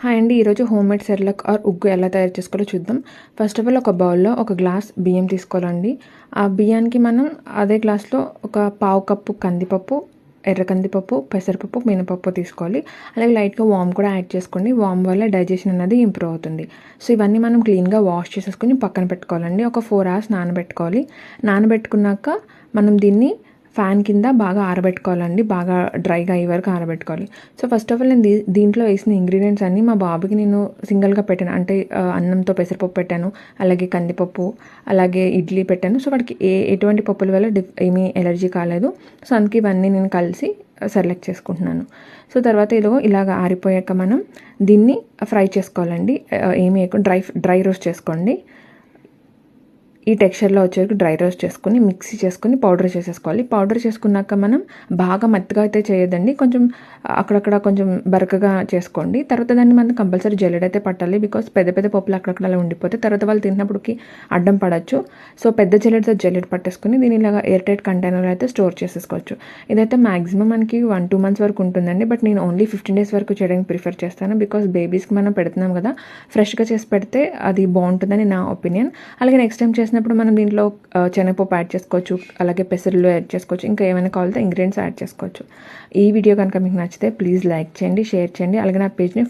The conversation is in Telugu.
హాయ్ అండి, ఈరోజు హోమ్ మేడ్ సెర్లాక్ ఆర్ ఉగ్గు ఎలా తయారు చేసుకోవాలో చూద్దాం. ఫస్ట్ ఆఫ్ ఆల్ ఒక బౌల్లో ఒక గ్లాస్ బియ్యం తీసుకోవాలండి. ఆ బియ్యానికి మనం అదే గ్లాస్లో ఒక పావు కప్పు కందిపప్పు, ఎర్ర కందిపప్పు, పెసరపప్పు, మినపప్పు తీసుకోవాలి. అలాగే లైట్గా వామ్ కూడా యాడ్ చేసుకోండి. వామ్ వల్ల డైజెషన్ అనేది ఇంప్రూవ్ అవుతుంది. సో ఇవన్నీ మనం క్లీన్గా వాష్ చేసేసుకొని పక్కన పెట్టుకోవాలండి. ఒక 4 hours నానబెట్టుకోవాలి. నానబెట్టుకున్నాక మనం దీన్ని ఫ్యాన్ కింద బాగా ఆరబెట్టుకోవాలండి. బాగా డ్రైగా అయ్యే వరకు ఆరబెట్టుకోవాలి. సో ఫస్ట్ ఆఫ్ ఆల్ నేను దీంట్లో వేసిన ఇంగ్రీడియంట్స్ అన్నీ మా బాబుకి నేను సింగిల్గా పెట్టాను. అంటే అన్నంతో పెసరపప్పు పెట్టాను, అలాగే కందిపప్పు, అలాగే ఇడ్లీ పెట్టాను. సో వాడికి ఎటువంటి పప్పుల వల్ల ఏమీ ఎలర్జీ కాలేదు. సో అందుకే ఇవన్నీ నేను కలిసి సెలెక్ట్ చేసుకుంటున్నాను. సో తర్వాత ఇలాగ ఆరిపోయాక మనం దీన్ని ఫ్రై చేసుకోవాలండి. ఏమీ డ్రై రోస్ట్ చేసుకోండి. ఈ టెక్స్చర్లో వచ్చేవరకు డ్రై రోస్ట్ చేసుకొని మిక్సీ చేసుకొని పౌడర్ చేసేసుకోవాలి. పౌడర్ చేసుకున్నాక మనం బాగా మెత్తగా అయితే చేయొద్దండి, కొంచెం అక్కడక్కడ కొంచెం బరకగా చేసుకోండి. తర్వాత దాన్ని మనం కంపల్సరీ జల్లెడైతే పట్టాలి. బికాస్ పెద్ద పెద్ద పప్పులు అక్కడక్కడ అలా ఉండిపోతే తర్వాత వాళ్ళు తిన్నప్పటికి అడ్డం పడవచ్చు. సో పెద్ద జల్లెడ పట్టేసుకొని దీని ఇలాగా ఎయిర్ టైట్ కంటైనర్లో అయితే స్టోర్ చేసేసుకోవచ్చు. ఇదైతే మాక్సిమం మనకి 1-2 months వరకు ఉంటుందండి. బట్ నేను ఓన్లీ 15 days వరకు చేయడానికి ప్రిఫర్ చేస్తాను. బికాస్ బేబీస్కి మనం పెడుతున్నాం కదా, ఫ్రెష్గా చేసి పెడితే అది బాగుంటుందని నా ఒపీనియన్. అలాగే నెక్స్ట్ టైం చేసినప్పుడు మనం దీంట్లో శనగపప్పు యాడ్ చేసుకోవచ్చు, అలాగే పెసర్లు యాడ్ చేసుకోవచ్చు, ఇంకా ఏమైనా కావాలంటే ఇంగ్రీడియంట్స్ యాడ్ చేసుకోవచ్చు. ఈ వీడియో కనుక మీకు నచ్చితే ప్లీజ్ లైక్ చేయండి, షేర్ చేయండి, అలాగే నా పేజ్ని